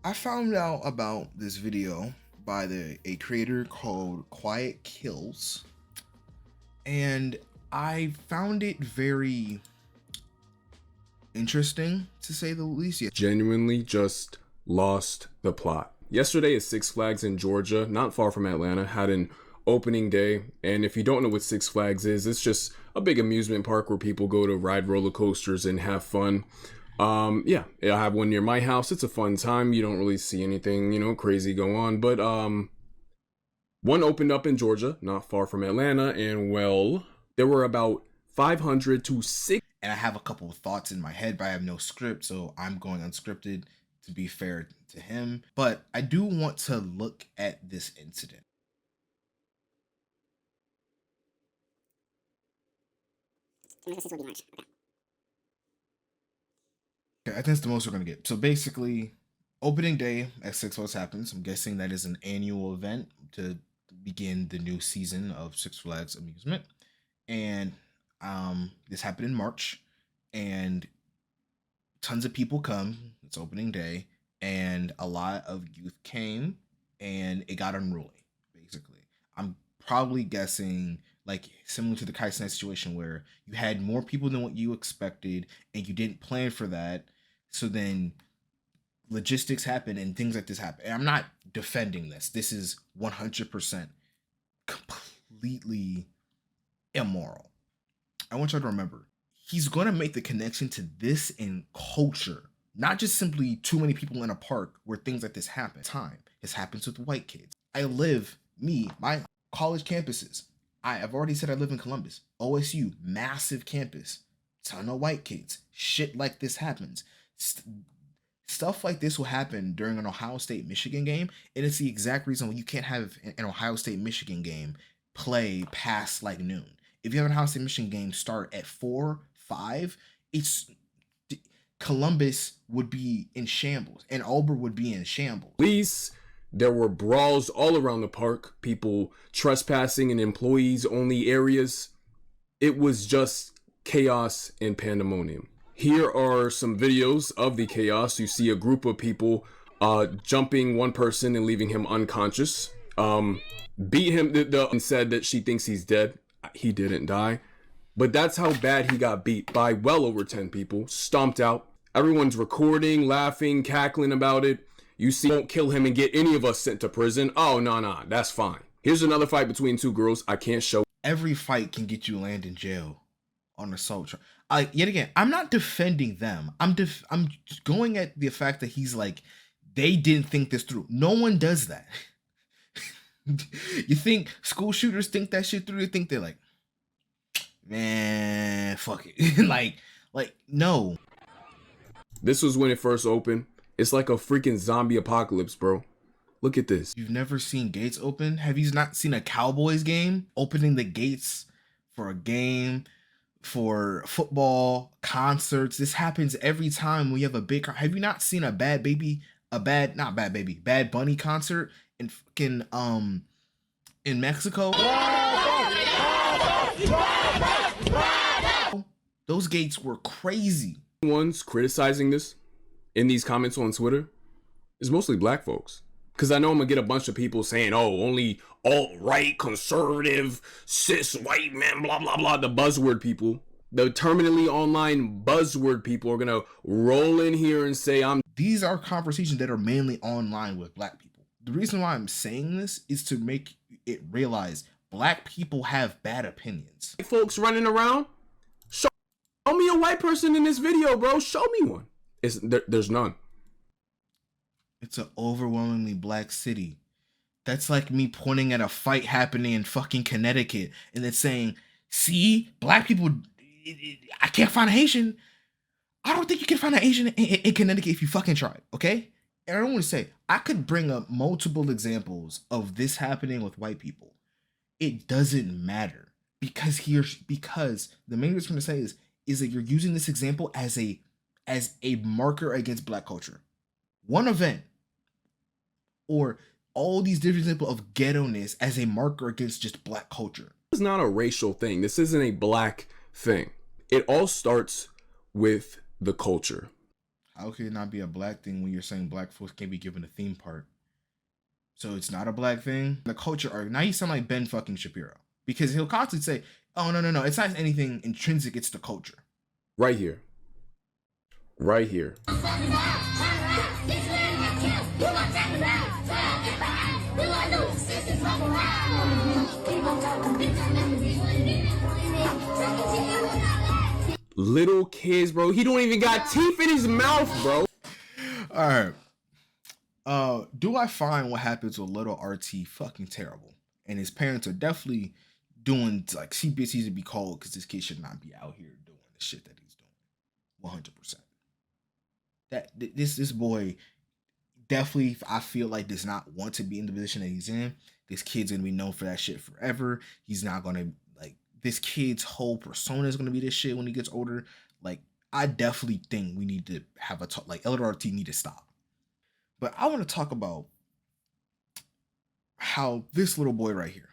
I found out about this video by a creator called QuietKills, and I found it very interesting, to say the least. Yeah. Genuinely just lost the plot. Yesterday at Six Flags in Georgia, not far from Atlanta, had an opening day. And if you don't know what Six Flags is, it's just a big amusement park where people go to ride roller coasters and have fun. Yeah, I have one near my house. It's a fun time. You don't really see anything, crazy go on. But one opened up in Georgia, not far from Atlanta, and well, there were about 500 to 6. And I have a couple of thoughts in my head, but I have no script, so I'm going unscripted to be fair to him. But I do want to look at this incident. This will be March. Okay, I think that's the most we're gonna get. So basically, opening day at Six Flags happens. I'm guessing that is an annual event to begin the new season of Six Flags Amusement. And this happened in March, and tons of people come. It's opening day, and a lot of youth came, and it got unruly. Basically, I'm probably guessing like similar to the Kai Cenat situation where you had more people than what you expected, and you didn't plan for that. So then logistics happen and things like this happen. And I'm not defending this. This is 100% completely immoral. I want y'all to remember, he's going to make the connection to this in culture, not just simply too many people in a park where things like this happen. This happens with white kids. My college campuses. I've already said I live in Columbus. OSU, massive campus, ton of white kids. Shit like this happens. Stuff like this will happen during an Ohio State-Michigan game, and it's the exact reason why you can't have an Ohio State-Michigan game play past like noon. If you have an Ohio State-Michigan game start at 4, 5, Columbus would be in shambles, and Auburn would be in shambles. Police, there were brawls all around the park, people trespassing in employees-only areas. It was just chaos and pandemonium. Here are some videos of the chaos. You see a group of people jumping one person and leaving him unconscious. Beat him and said that she thinks he's dead. He didn't die. But that's how bad he got beat by well over 10 people. Stomped out. Everyone's recording, laughing, cackling about it. You see, won't kill him and get any of us sent to prison. Oh, no, that's fine. Here's another fight between two girls. I can't show. Every fight can get you land in jail on assault. Yet again, I'm not defending them. I'm going at the fact that he's like, they didn't think this through. No one does that. You think school shooters think that shit through? You think they're like, man, fuck it. like, no. This was when it first opened. It's like a freaking zombie apocalypse, bro. Look at this. You've never seen gates open? Have you not seen a Cowboys game? Opening the gates for a game, for football, concerts. This happens every time we have a big... Have you not seen a Bad Bunny concert in fucking, in Mexico? Those gates were crazy. Ones criticizing this in these comments on Twitter is mostly black folks. Because I know I'm going to get a bunch of people saying, oh, only alt-right, conservative, cis, white men, blah, blah, blah. The buzzword people, the terminally online buzzword people are going to roll in here and say, These are conversations that are mainly online with black people. The reason why I'm saying this is to make it realize black people have bad opinions. Folks running around, show me a white person in this video, bro. Show me one. There's none. It's an overwhelmingly black city. That's like me pointing at a fight happening in fucking Connecticut and then saying, see, black people, I can't find a Haitian. I don't think you can find an Asian in Connecticut if you fucking try, okay? And I don't want to say, I could bring up multiple examples of this happening with white people. It doesn't matter because the main reason I'm going to say is that you're using this example as a marker against black culture. One event or all these different examples of ghetto-ness as a marker against just black culture. This is not a racial thing. This isn't a black thing. It all starts with the culture. How could it not be a black thing when you're saying black folks can't be given a theme park? So it's not a black thing. The culture arc. Now you sound like Ben fucking Shapiro because he'll constantly say, "Oh no, it's not anything intrinsic. It's the culture." Right here. Right here. Little kids, bro. He don't even got teeth in his mouth, bro. All right. Do I find what happens with little RT fucking terrible? And his parents are definitely doing like CBSEs to be called because this kid should not be out here doing the shit that he's doing. 100%. That this boy definitely, I feel like, does not want to be in the position that he's in. This kid's gonna be known for that shit forever. He's not gonna like this kid's whole persona is gonna be this shit when he gets older. Like, I definitely think we need to have a talk. Like, LRT need to stop. But I want to talk about how this little boy right here.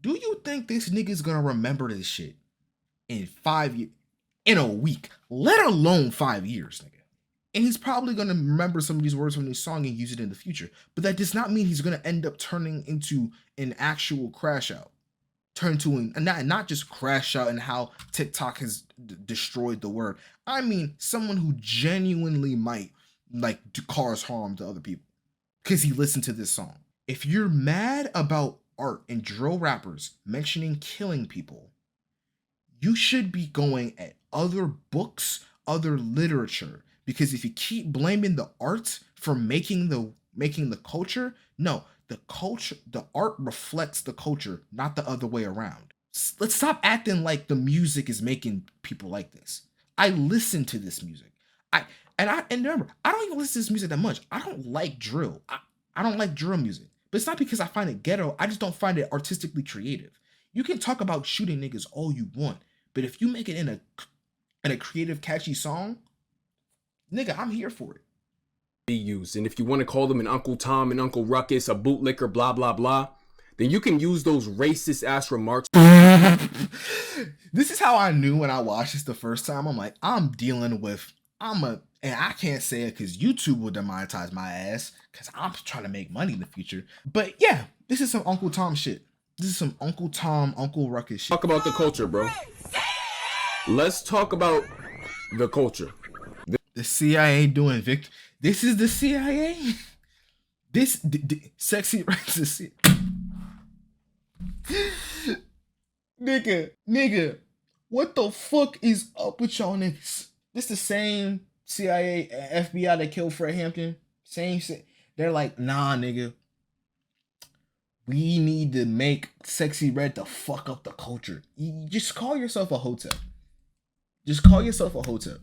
Do you think this nigga's gonna remember this shit in 5 years, in a week, let alone 5 years, nigga? And he's probably gonna remember some of these words from this song and use it in the future. But that does not mean he's gonna end up turning into an actual crash out. Turn to an not just crash out and how TikTok has destroyed the word. I mean, someone who genuinely might like cause harm to other people because he listened to this song. If you're mad about art and drill rappers mentioning killing people, you should be going at other books, other literature. Because if you keep blaming the art for making the culture, no, the art reflects the culture, not the other way around. Let's stop acting like the music is making people like this. I listen to this music. And remember, I don't even listen to this music that much. I don't like drill. I don't like drill music. But it's not because I find it ghetto. I just don't find it artistically creative. You can talk about shooting niggas all you want, but if you make it in a creative, catchy song, nigga, I'm here for it. Be used. And if you want to call them an Uncle Tom, an Uncle Ruckus, a bootlicker, blah, blah, blah, then you can use those racist ass remarks. This is how I knew when I watched this the first time. I'm like, I'm dealing with, and I can't say it because YouTube will demonetize my ass because I'm trying to make money in the future. But yeah, this is some Uncle Tom shit. This is some Uncle Tom, Uncle Ruckus shit. Talk about the culture, bro. Let's talk about the culture. The CIA doing Victor. This is the CIA. This sexy racist. Nigga, what the fuck is up with y'all niggas? This the same CIA, FBI that killed Fred Hampton. Same shit. They're like, nah, nigga. We need to make Sexy Red to fuck up the culture. You just call yourself a hotel. Just call yourself a hotel.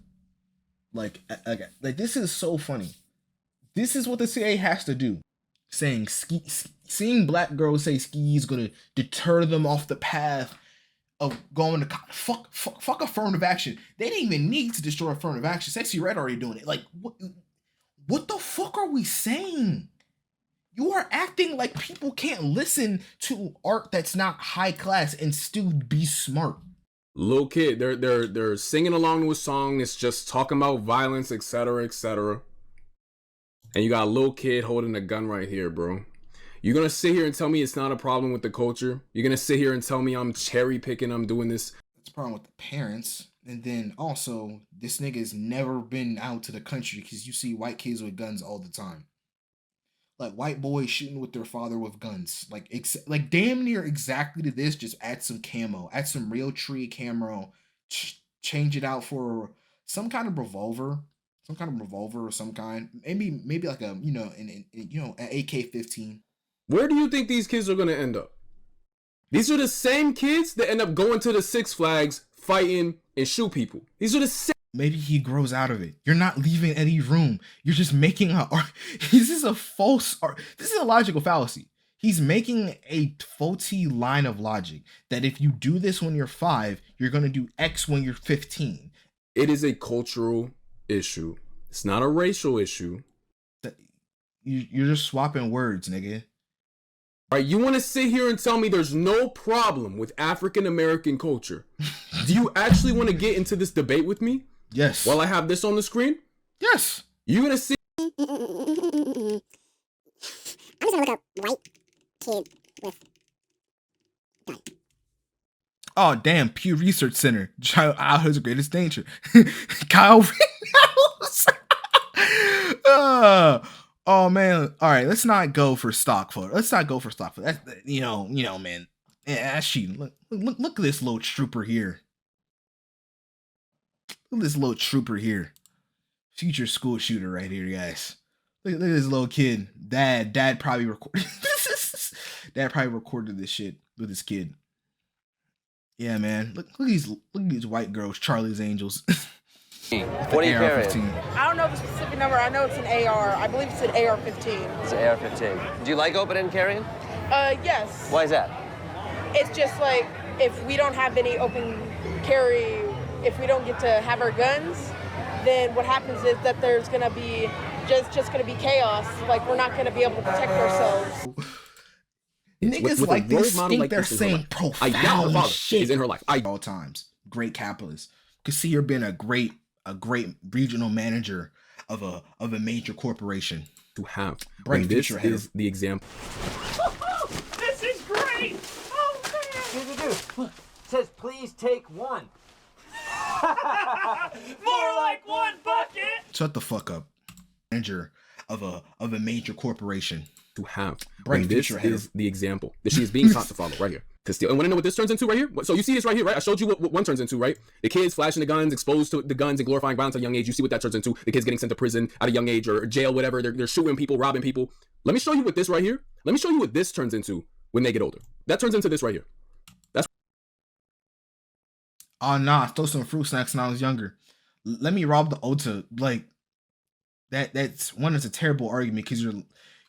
Like this is so funny. This is what the CIA has to do. Saying seeing black girls say ski is gonna deter them off the path of going to fuck affirmative action. They didn't even need to destroy affirmative action. Sexy Red already doing it. Like what the fuck are we saying? You are acting like people can't listen to art that's not high class and still be smart. Little kid, they're singing along to a song. It's just talking about violence, etc., etc. And you got a little kid holding a gun right here, bro. You're gonna sit here and tell me it's not a problem with the culture? You're gonna sit here and tell me I'm cherry picking, I'm doing this? It's a problem with the parents. And then also, this nigga's never been out to the country because you see white kids with guns all the time. Like white boys shooting with their father with guns. Like damn near exactly to this, just add some camo. Add some real tree camo. Change it out for some kind of revolver. Some kind of revolver or some kind. Maybe like a, an AK-15. Where do you think these kids are going to end up? These are the same kids that end up going to the Six Flags, fighting, and shoot people. These are the same. Maybe he grows out of it. You're not leaving any room. You're just making a art. This is a false art. This is a logical fallacy. He's making a faulty line of logic that if you do this when you're 5, you're going to do X when you're 15. It is a cultural issue. It's not a racial issue. You're just swapping words, nigga. All right, you want to sit here and tell me there's no problem with African American culture? Do you actually want to get into this debate with me? Yes. While I have this on the screen? Yes. You're gonna see. I'm just gonna look up white kid with gun. Oh damn! Pew Research Center. Childhood's greatest danger. Kyle Rittenhouse. Oh man. All right. Let's not go for stock photo. Let's not go for stock photo. That's man. Yeah, that's cheating. Look at this little trooper here. Look at this little trooper here. Future school shooter right here, guys. Look at this little kid. Dad probably recorded. Dad probably recorded this shit with his kid. Yeah, man. Look at these white girls, Charlie's Angels. What are you carrying? I don't know the specific number. I know it's an AR. I believe it's an AR-15. It's an AR-15. Do you like open and carrying? Yes. Why is that? It's just like if we don't have any open carry, if we don't get to have our guns, then what happens is that there's gonna be just gonna be chaos. Like we're not gonna be able to protect ourselves. Niggas with like a role this model think like they're this in her saying life. profound I doubt her father shit is in her life. all times. Great capitalist. Could see her being a great regional manager of a major corporation. To have. Bright And this future ahead is the example. This is great! Oh man! Dude. Says please take one. More like one bucket! Shut the fuck up. Manager of a major corporation. To have. Bright And this future ahead is the example that she is being taught to follow right here. To steal. And want to know what this turns into right here? So you see this right here, right? I showed you what one turns into, right? The kids flashing the guns, exposed to the guns and glorifying violence at a young age. You see what that turns into. The kids getting sent to prison at a young age or jail, whatever. They're shooting people, robbing people. Let me show you what this right here. Let me show you what this turns into when they get older. That turns into this right here. Oh nah, I stole some fruit snacks when I was younger. Let me rob the Ota. Like that's one is a terrible argument because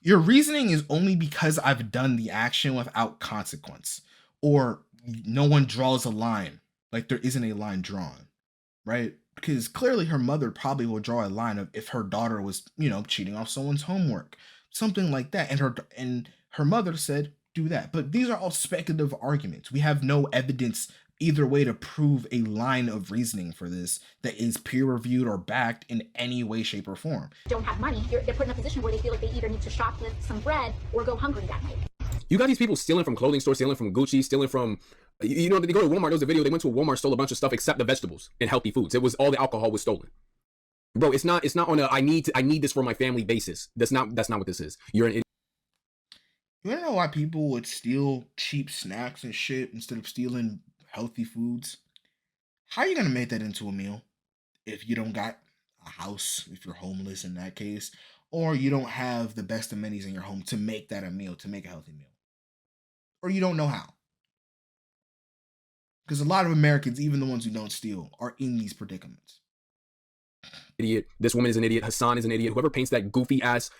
your reasoning is only because I've done the action without consequence. Or no one draws a line. Like there isn't a line drawn. Right? Because clearly her mother probably will draw a line of if her daughter was, cheating off someone's homework. Something like that. And her mother said, do that. But these are all speculative arguments. We have no evidence either way to prove a line of reasoning for this that is peer-reviewed or backed in any way, shape, or form. Don't have money, they're put in a position where they feel like they either need to shoplift some bread or go hungry that night. You got these people stealing from clothing stores, stealing from Gucci, stealing from, they go to Walmart. There was a video. They went to a Walmart, stole a bunch of stuff except the vegetables and healthy foods. It was all the alcohol was stolen. Bro, it's not on a I need this for my family basis. That's not what this is. You're an idiot. You wanna know why people would steal cheap snacks and shit instead of stealing healthy foods? How are you gonna make that into a meal if you don't got a house, if you're homeless in that case, or you don't have the best amenities in your home to make that a meal, to make a healthy meal? Or you don't know how. Because a lot of Americans, even the ones who don't steal, are in these predicaments. Idiot. This woman is an idiot. Hassan is an idiot. Whoever paints that goofy ass.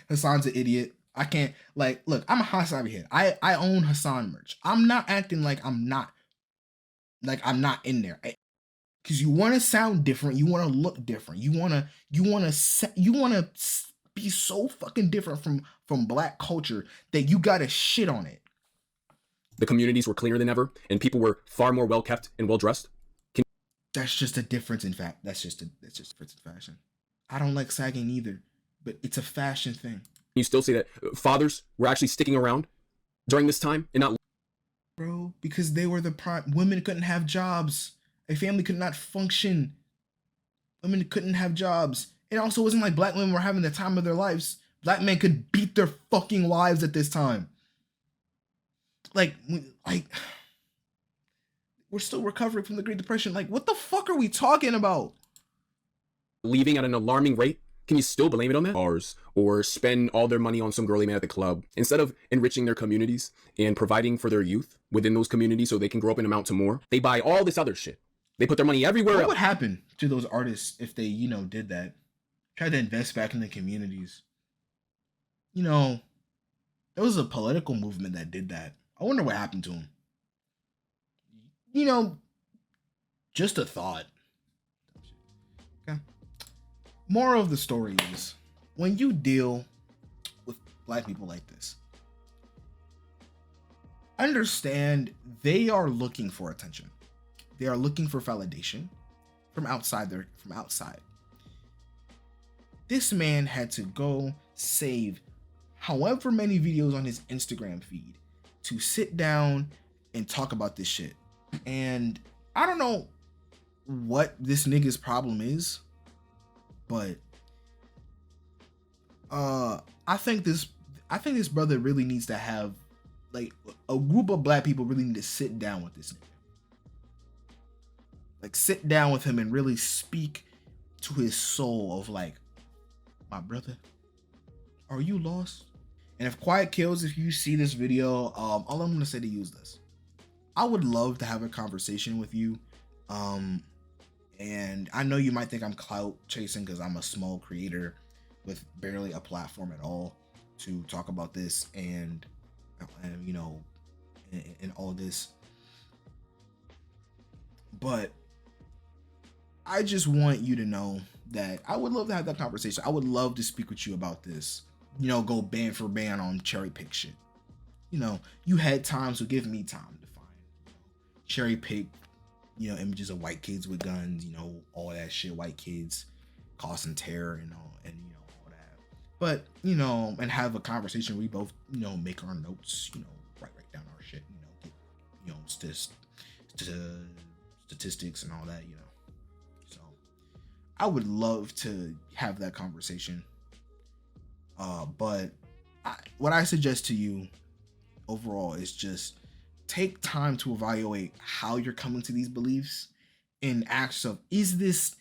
Hassan's an idiot. I can't, look, I'm a Hassan head. I own Hassan merch. I'm not acting like I'm not in there. Because you want to sound different. You want to look different. You want to be so fucking different from black culture that you got to shit on it. The communities were cleaner than ever, and people were far more well kept and well dressed. That's just a difference in fact. That's just a difference in fashion. I don't like sagging either, but it's a fashion thing. You still say that fathers were actually sticking around during this time and not. Bro, because they were the prime. Women couldn't have jobs. A family could not function. Women couldn't have jobs. It also wasn't like black women were having the time of their lives. Black men could beat their fucking wives at this time. We're still recovering from the Great Depression. Like, what the fuck are we talking about? Leaving at an alarming rate. Can you still blame it on that? Bars, or spend all their money on some girly man at the club instead of enriching their communities and providing for their youth within those communities so they can grow up and amount to more. They buy all this other shit. They put their money everywhere else. What would happen to those artists if they, did that? Tried to invest back in the communities. There was a political movement that did that. I wonder what happened to them. Just a thought. Okay. Moral of the story is, when you deal with black people like this, understand they are looking for attention. They are looking for validation from outside. This man had to go save however many videos on his Instagram feed to sit down and talk about this shit. And I don't know what this nigga's problem is, but I think this brother really needs to have, like, a group of black people really need to sit down with this nigga. Like, sit down with him and really speak to his soul of, like, my brother, are you lost? And if QuietKills, if you see this video, all I'm gonna say to you is this: I would love to have a conversation with you. And I know you might think I'm clout chasing because I'm a small creator with barely a platform at all to talk about this and you know, and all this. But I just want you to know that I would love to have that conversation. I would love to speak with you about this. You know, go band for band on cherry pick shit. You know, you had time, so give me time to find, cherry pick, you know, images of white kids with guns, you know, all that shit, white kids causing terror and all, and you know, all that. But, you know, and have a conversation where we both, you know, make our notes, you know, write down our shit, you know, get, you know, statistics and all that, you know. So I would love to have that conversation. But what I suggest to you overall is just take time to evaluate how you're coming to these beliefs and ask yourself, is this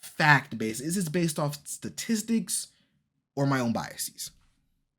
fact based? Is this based off statistics or my own biases?